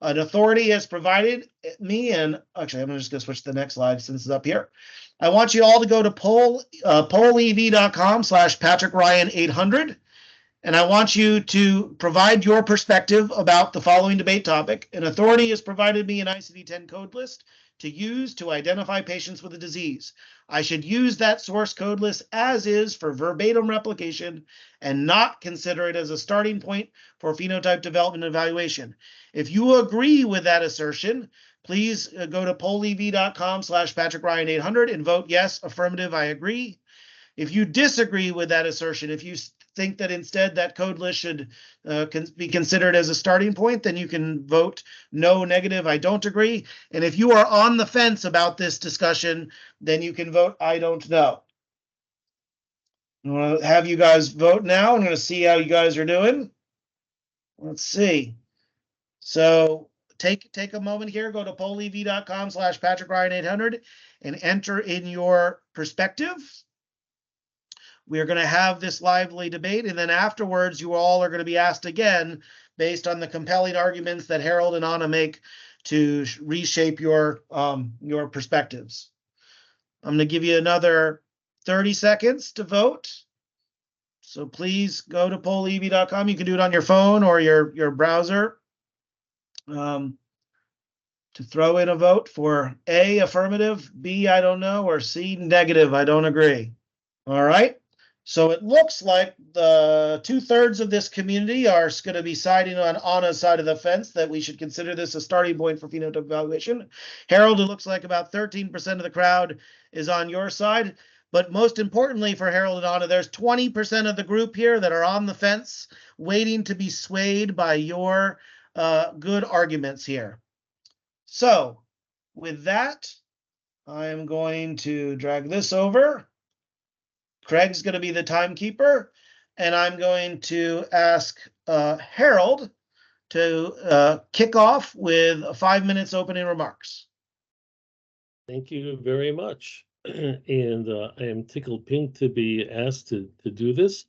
An authority has provided me, and actually, I'm just going to switch to the next slide since it's up here. I want you all to go to pollev.com/PatrickRyan800, and I want you to provide your perspective about the following debate topic. An authority has provided me an ICD-10 code list to use to identify patients with a disease. I should use that source code list as is for verbatim replication and not consider it as a starting point for phenotype development and evaluation. If you agree with that assertion, please go to pollev.com/PatrickRyan800 and vote yes, affirmative, I agree. If you disagree with that assertion, if you think that instead that code list should be considered as a starting point, then you can vote no, negative, I don't agree. And if you are on the fence about this discussion, then you can vote I don't know. I'm going to have you guys vote now. I'm going to see how you guys are doing. Let's see. So take a moment here, go to pollev.com/PatrickRyan800 and enter in your perspective. We're going to have this lively debate, and then afterwards you all are going to be asked again based on the compelling arguments that Harold and Anna make to reshape your perspectives. I'm going to give you another 30 seconds to vote. So please go to pollev.com. You can do it on your phone or your browser to throw in a vote for A, affirmative, B, I don't know, or C, negative, I don't agree. All right. So it looks like the 2/3 of this community are going to be siding on Anna's side of the fence that we should consider this a starting point for phenotype evaluation. Harold, it looks like about 13% of the crowd is on your side. But most importantly for Harold and Anna, there's 20% of the group here that are on the fence waiting to be swayed by your good arguments here. So with that, I am going to drag this over. Craig's going to be the timekeeper, and I'm going to ask Harold to kick off with 5 minutes opening remarks. Thank you very much. And I am tickled pink to be asked to do this.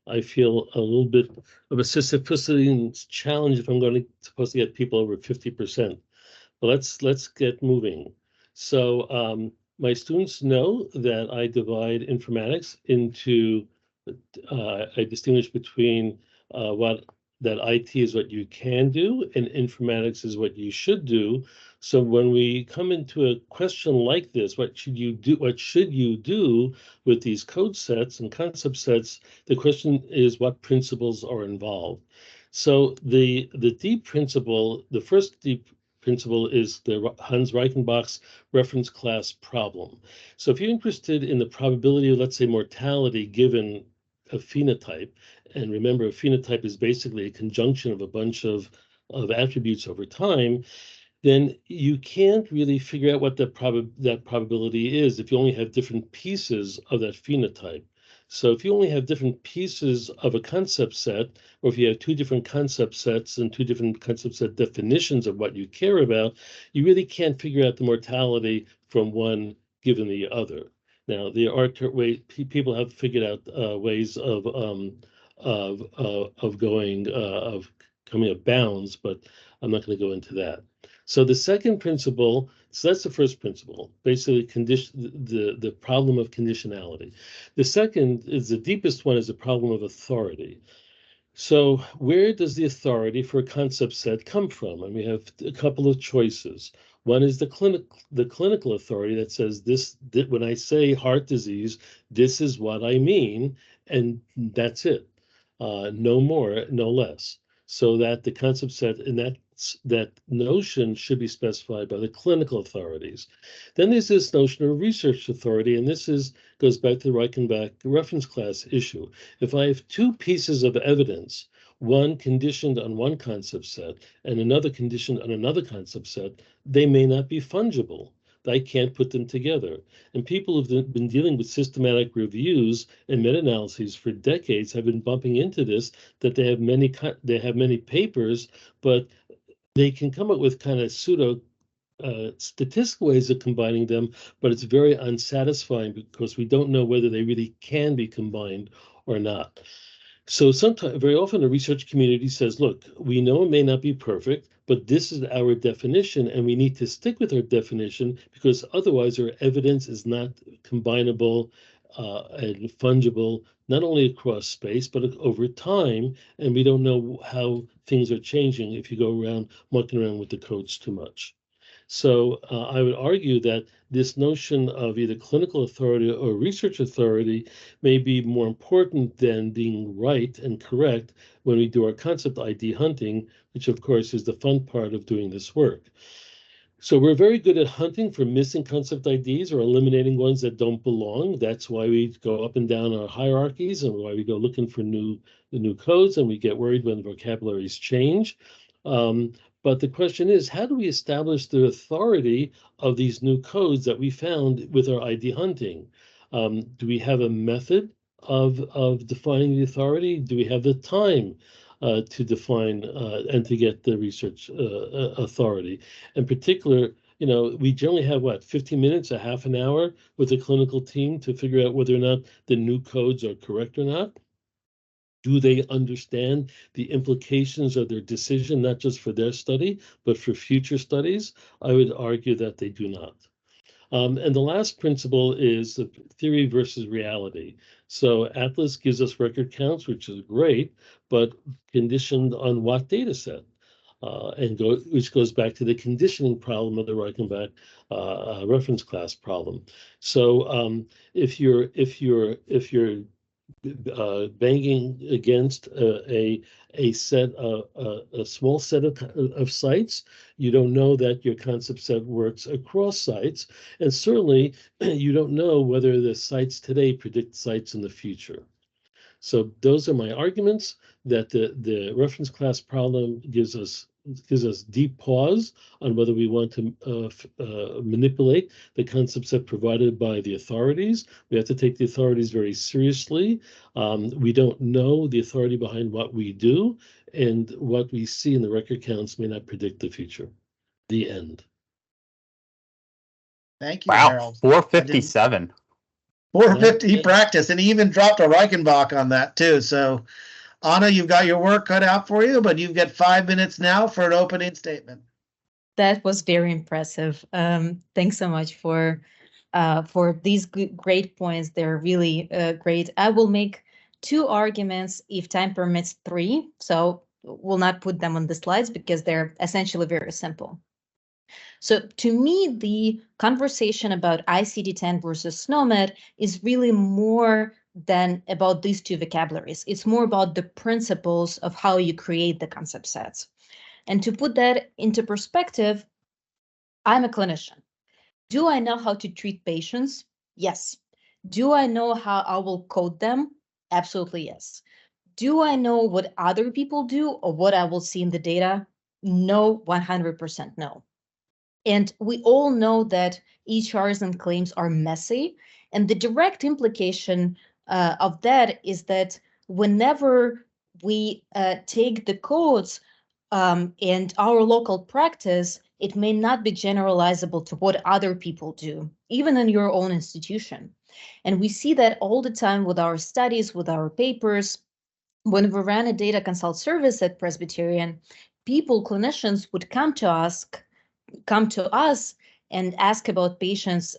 I feel a little bit of a Sisyphean challenge if I'm supposed to get people over 50%. But let's get moving. So my students know that I divide informatics into, I distinguish between that IT is what you can do and informatics is what you should do. So when we come into a question like this, what should you do with these code sets and concept sets? The question is what principles are involved. So the deep principle, the first deep principle is the Hans Reichenbach's reference class problem. So if you're interested in the probability of, let's say, mortality given a phenotype, and remember a phenotype is basically a conjunction of a bunch of attributes over time, then you can't really figure out what that probability is if you only have different pieces of that phenotype. So if you only have different pieces of a concept set, or if you have two different concept sets and two different concept set definitions of what you care about, you really can't figure out the mortality from one given the other. Now, there are ways people have figured out ways of coming up bounds, but I'm not going to go into that. So the second principle, so that's the first principle, basically the problem of conditionality. The second is the deepest one, is the problem of authority. So where does the authority for a concept set come from? And we have a couple of choices. One is the clinical authority that says when I say heart disease, this is what I mean, and that's it. No more, no less. So that the concept set and that notion should be specified by the clinical authorities. Then there's this notion of research authority, and this goes back to the Reichenbach reference class issue. If I have two pieces of evidence, one conditioned on one concept set and another conditioned on another concept set, they may not be fungible. I can't put them together. And people who've been dealing with systematic reviews and meta-analyses for decades have been bumping into this, that they have many papers, but they can come up with kind of pseudo statistical ways of combining them, but it's very unsatisfying because we don't know whether they really can be combined or not. So very often the research community says, look, we know it may not be perfect, but this is our definition, and we need to stick with our definition because otherwise our evidence is not combinable and fungible, not only across space, but over time, and we don't know how things are changing if you go around mucking around with the codes too much. So I would argue that this notion of either clinical authority or research authority may be more important than being right and correct when we do our concept ID hunting, which of course is the fun part of doing this work. So we're very good at hunting for missing concept IDs or eliminating ones that don't belong. That's why we go up and down our hierarchies and why we go looking for new codes, and we get worried when the vocabularies change. But the question is, how do we establish the authority of these new codes that we found with our ID hunting? Do we have a method of defining the authority? Do we have the time to define and to get the research authority? In particular, we generally have 15 minutes, a half an hour with the clinical team to figure out whether or not the new codes are correct or not. Do they understand the implications of their decision, not just for their study, but for future studies? I would argue that they do not. And the last principle is the theory versus reality. So Atlas gives us record counts, which is great, but conditioned on what data set? Which goes back to the conditioning problem of the Reichenbach reference class problem. So if you're banging against a small set of sites, you don't know that your concept set works across sites, and certainly you don't know whether the sites today predict sites in the future. So those are my arguments that the reference class problem gives us deep pause on whether we want to manipulate the concept set provided by the authorities. We have to take the authorities very seriously. We don't know the authority behind what we do, and what we see in the record counts may not predict the future. The end. Thank you, Wow, Harold. 457. 450, he practiced, and he even dropped a Reichenbach on that too. So, Anna, you've got your work cut out for you, but you've got 5 minutes now for an opening statement. That was very impressive. Thanks so much for these great points. They're really great. I will make 2 arguments, if time permits 3. So we'll not put them on the slides because they're essentially very simple. So to me, the conversation about ICD-10 versus SNOMED is really more than about these 2 vocabularies. It's more about the principles of how you create the concept sets. And to put that into perspective, I'm a clinician. Do I know how to treat patients? Yes. Do I know how I will code them? Absolutely yes. Do I know what other people do or what I will see in the data? No, 100% no. And we all know that EHRs and claims are messy. And the direct implication of that is that whenever we take the codes and our local practice, it may not be generalizable to what other people do, even in your own institution. And we see that all the time with our studies, with our papers. When we ran a data consult service at Presbyterian, clinicians would come to us and ask about patients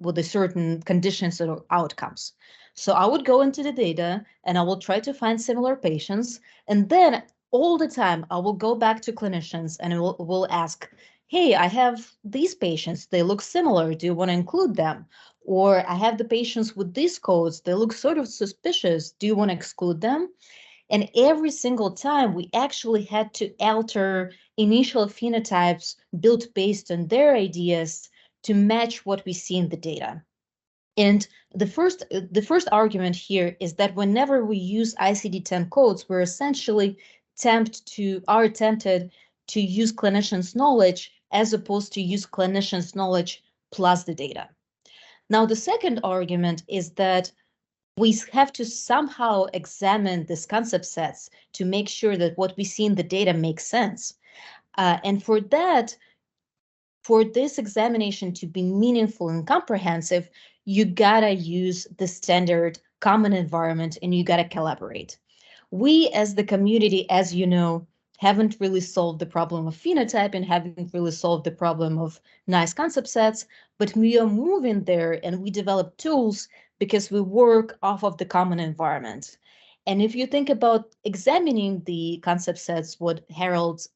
with a certain conditions or outcomes. So I would go into the data and I will try to find similar patients. And then all the time I will go back to clinicians and we'll ask, hey, I have these patients, they look similar. Do you want to include them? Or I have the patients with these codes, they look sort of suspicious. Do you want to exclude them? And every single time we actually had to alter initial phenotypes built based on their ideas to match what we see in the data. And the first argument here is that whenever we use ICD-10 codes, we're essentially tempted to use clinicians' knowledge as opposed to use clinicians' knowledge plus the data. Now, the second argument is that we have to somehow examine these concept sets to make sure that what we see in the data makes sense. And for this examination to be meaningful and comprehensive, you gotta use the standard common environment and you gotta collaborate. We as the community, as you know, haven't really solved the problem of phenotype and haven't really solved the problem of nice concept sets, but we are moving there, and we develop tools because we work off of the common environment. And if you think about examining the concept sets, what Harold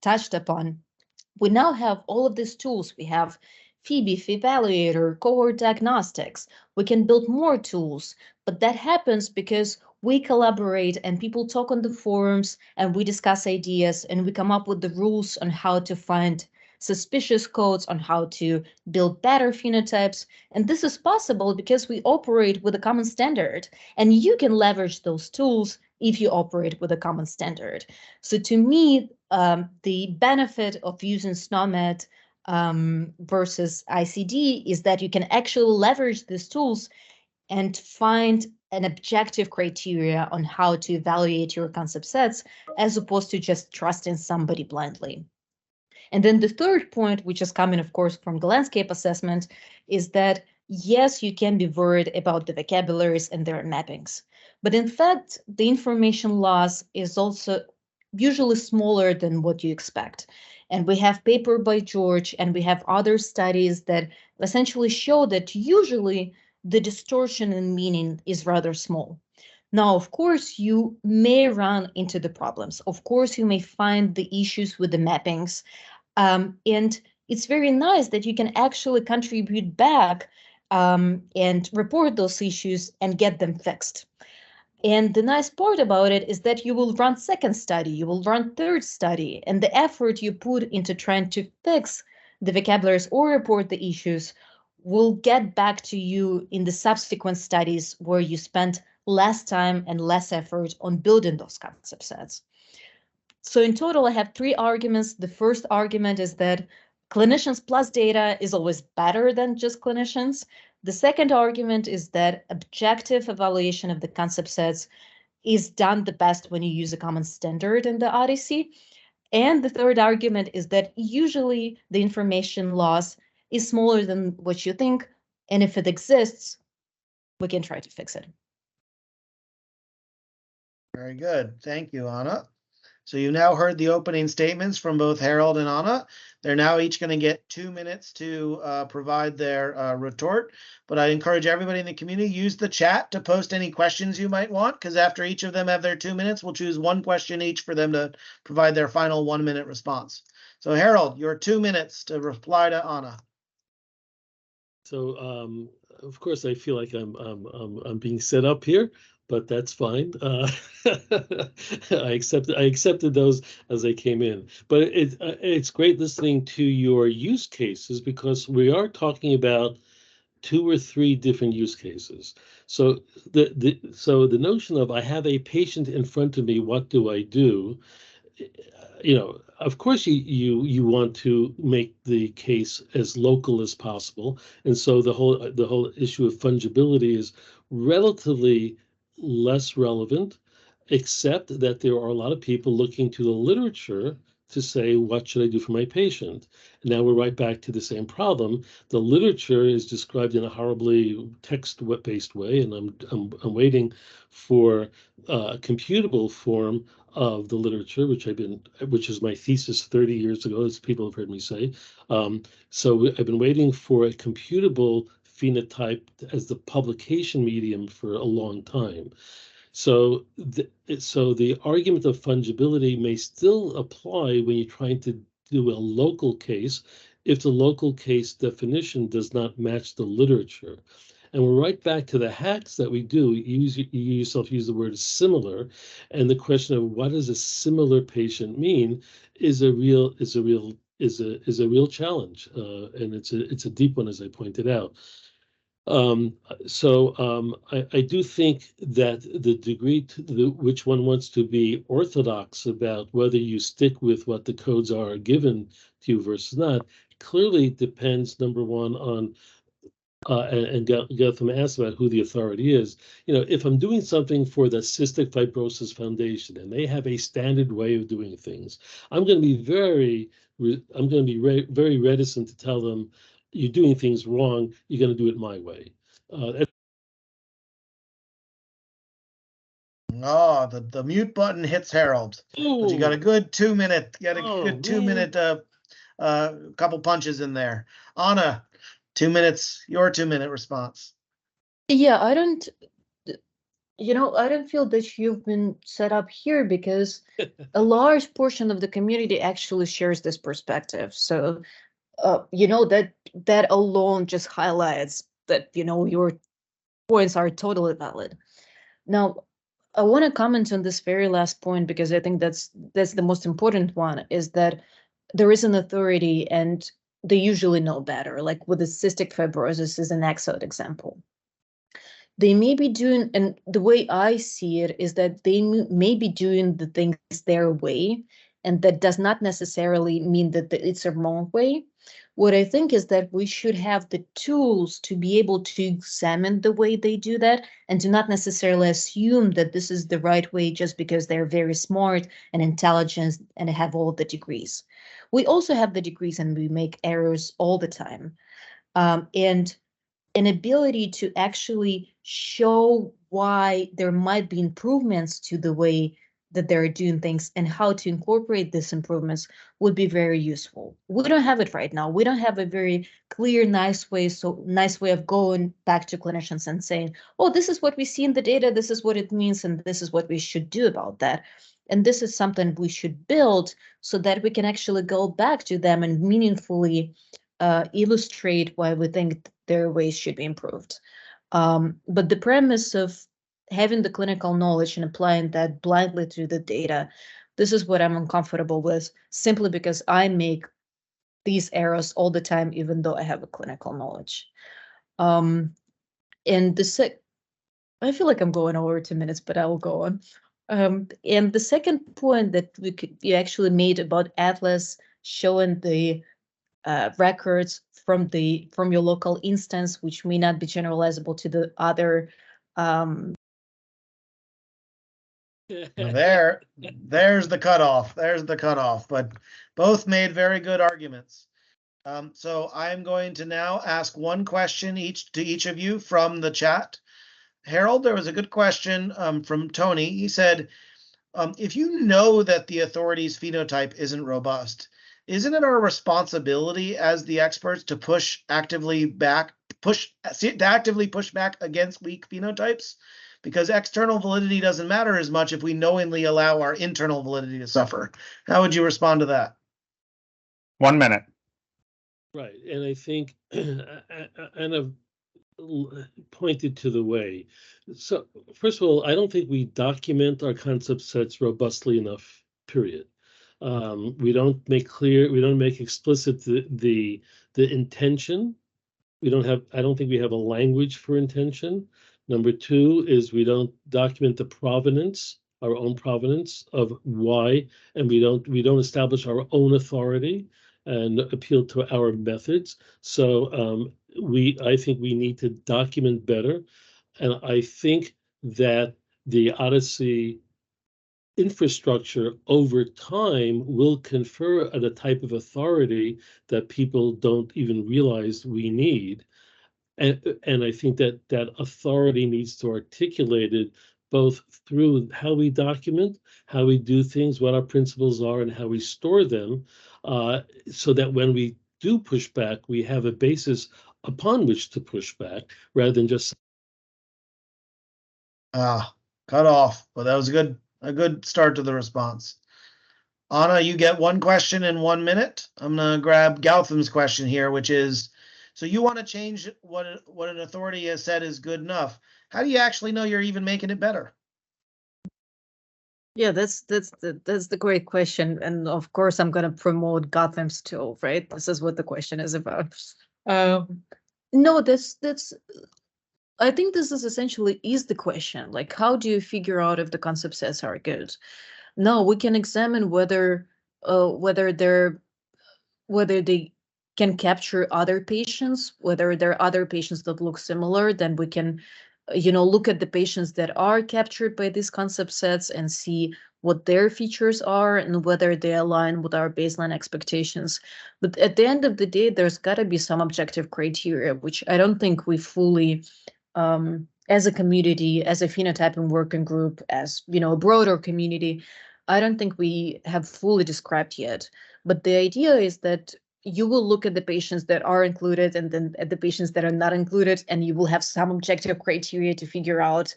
touched upon, we now have all of these tools. We have Phoebe, Evaluator, cohort diagnostics. We can build more tools, but that happens because we collaborate and people talk on the forums and we discuss ideas and we come up with the rules on how to find suspicious codes, on how to build better phenotypes. And this is possible because we operate with a common standard, and you can leverage those tools if you operate with a common standard. So to me, the benefit of using SNOMED versus ICD is that you can actually leverage these tools and find an objective criteria on how to evaluate your concept sets, as opposed to just trusting somebody blindly. And then the third point, which is coming, of course, from the landscape assessment, is that yes, you can be worried about the vocabularies and their mappings, but in fact, the information loss is also usually smaller than what you expect. And we have paper by George, and we have other studies that essentially show that usually the distortion in meaning is rather small. Now, of course, you may run into the problems. Of course, you may find the issues with the mappings. And it's very nice that you can actually contribute back and report those issues and get them fixed. And the nice part about it is that you will run second study, you will run third study, and the effort you put into trying to fix the vocabularies or report the issues will get back to you in the subsequent studies where you spent less time and less effort on building those concept sets. So in total, I have three arguments. The first argument is that clinicians plus data is always better than just clinicians. The second argument is that objective evaluation of the concept sets is done the best when you use a common standard in the Odyssey. And the third argument is that usually the information loss is smaller than what you think. And if it exists, we can try to fix it. Very good. Thank you, Anna. So you've now heard the opening statements from both Harold and Anna. They're now each going to get 2 minutes to provide their retort. But I encourage everybody in the community, use the chat to post any questions you might want, because after each of them have their 2 minutes, we'll choose one question each for them to provide their final 1 minute response. So Harold, your 2 minutes to reply to Anna. So of course, I feel like I'm being set up here, but that's fine. I accepted those as they came in. But it's great listening to your use cases, because we are talking about 2 or 3 different use cases. So the notion of I have a patient in front of me, what do I do? You know, of course you want to make the case as local as possible, and so the whole issue of fungibility is relatively less relevant, except that there are a lot of people looking to the literature to say, what should I do for my patient? And now we're right back to the same problem. The literature is described in a horribly text-based way, and I'm waiting for a computable form of the literature, which is my thesis 30 years ago, as people have heard me say. So I've been waiting for a computable phenotype as the publication medium for a long time. So the argument of fungibility may still apply when you're trying to do a local case, if the local case definition does not match the literature. And we're right back to the hacks that we do. You yourself use the word similar, and the question of what does a similar patient mean is a real challenge, and it's a deep one, as I pointed out. I do think that the degree to which one wants to be orthodox about whether you stick with what the codes are given to you versus not clearly depends, number one, on and Gotham asked about who the authority is. You know, if I'm doing something for the Cystic Fibrosis Foundation and they have a standard way of doing things, I'm going to be very reticent to tell them, you're doing things wrong, you're going to do it my way. Oh, the mute button hits Harold. But you got a good 2 minute, good 2 minute, couple punches in there. Anna, 2 minutes, your 2 minute response. Yeah, I don't feel that you've been set up here because a large portion of the community actually shares this perspective. So, that alone just highlights that, your points are totally valid. Now, I want to comment on this very last point because I think that's the most important one, is that there is an authority and they usually know better. Like with the cystic fibrosis is an excellent example. They may be doing, and the way I see it is that they may be doing the things their way, and that does not necessarily mean that it's a wrong way. What I think is that we should have the tools to be able to examine the way they do that and to not necessarily assume that this is the right way just because they're very smart and intelligent and have all the degrees. We also have the degrees and we make errors all the time. And an ability to actually show why there might be improvements to the way that they're doing things and how to incorporate these improvements would be very useful. We don't have it right now. We don't have a very clear, nice way of going back to clinicians and saying, oh, this is what we see in the data, this is what it means, and this is what we should do about that. And this is something we should build so that we can actually go back to them and meaningfully illustrate why we think their ways should be improved. But the premise of having the clinical knowledge and applying that blindly to the data, this is what I'm uncomfortable with, simply because I make these errors all the time, even though I have a clinical knowledge. And I feel like I'm going over 2 minutes, but I will go on. And the second point that you actually made about Atlas showing the records from your local instance, which may not be generalizable to the other. There's the cutoff. There's the cutoff. But both made very good arguments. So I'm going to now ask one question to each of you from the chat. Harold, there was a good question from Tony. He said, if you know that the authority's phenotype isn't robust, isn't it our responsibility as the experts to actively push back against weak phenotypes? Because external validity doesn't matter as much if we knowingly allow our internal validity to suffer. How would you respond to that? 1 minute. Right, and I think, and I've pointed to the way. So first of all, I don't think we document our concept sets robustly enough, period. We don't make explicit the intention. I don't think we have a language for intention. Number two is we don't document the provenance, our own provenance of why, and we don't establish our own authority and appeal to our methods. So I think we need to document better. And I think that the OHDSI infrastructure over time will confer a type of authority that people don't even realize we need. And I think that authority needs to articulate it both through how we document, how we do things, what our principles are, and how we store them, so that when we do push back, we have a basis upon which to push back, rather than just cut off. Well, that was a good start to the response. Anna, you get one question in 1 minute. I'm gonna grab Gautham's question here, which is, so you want to change what an authority has said is good enough. How do you actually know you're even making it better? Yeah, that's the great question, and of course I'm going to promote Gotham's tool, right? This is what the question is about. No, that's. I think this is essentially the question. Like, how do you figure out if the concept sets are good? No, we can examine whether they can capture other patients, whether there are other patients that look similar. Then we can, look at the patients that are captured by these concept sets and see what their features are and whether they align with our baseline expectations. But at the end of the day, there's got to be some objective criteria, which I don't think we fully as a community, as a phenotype and working group, as a broader community, I don't think we have fully described yet. But the idea is that you will look at the patients that are included and then at the patients that are not included, and you will have some objective criteria to figure out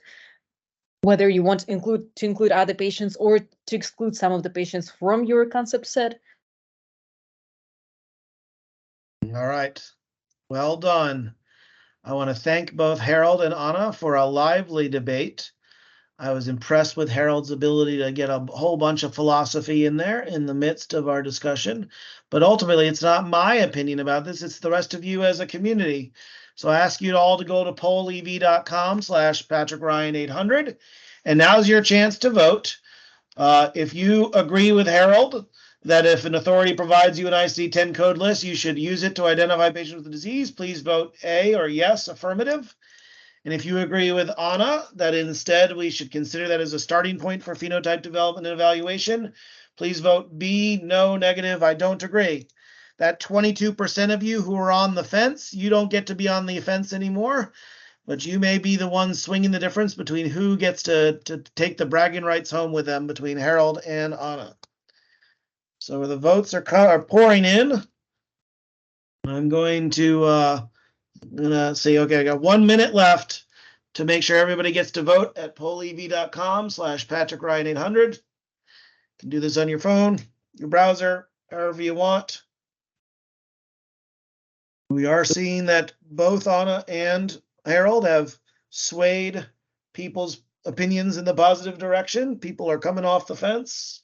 whether you want to include other patients or to exclude some of the patients from your concept set. All right. Well done. I want to thank both Harold and Anna for a lively debate. I was impressed with Harold's ability to get a whole bunch of philosophy in there in the midst of our discussion. But ultimately, it's not my opinion about this. It's the rest of you as a community. So I ask you all to go to pollev.com/PatrickRyan800. And now's your chance to vote. If you agree with Harold that if an authority provides you an ICD-10 code list, you should use it to identify patients with the disease, please vote A or yes, affirmative. And if you agree with Anna that instead we should consider that as a starting point for phenotype development and evaluation, please vote B, no, negative, I don't agree. That 22% of you who are on the fence, you don't get to be on the fence anymore, but you may be the one swinging the difference between who gets to take the bragging rights home with them between Harold and Anna. So the votes are pouring in. I'm going to say, okay, I got 1 minute left to make sure everybody gets to vote at pollev.com/PatrickRyan800. You can do this on your phone, your browser, however you want. We are seeing that both Anna and Harold have swayed people's opinions in the positive direction. People are coming off the fence.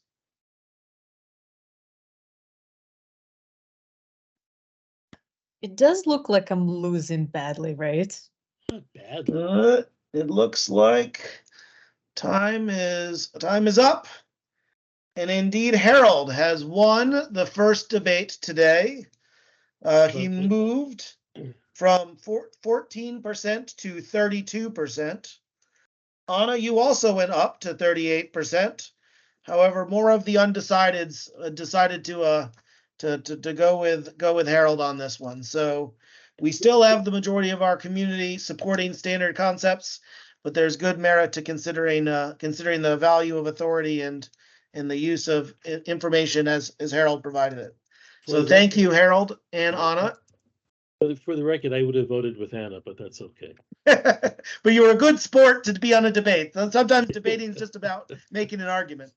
It does look like I'm losing badly, right? Not badly. It looks like time is up. And indeed, Harold has won the first debate today. He moved from 14% to 32%. Anna, you also went up to 38%. However, more of the undecideds decided to go with Harold on this one. So we still have the majority of our community supporting standard concepts, but there's good merit to considering the value of authority and the use of information as Harold provided it. So thank you, Harold and Anna. For the record, I would have voted with Anna, but that's okay. But you were a good sport to be on a debate. Sometimes debating is just about making an argument.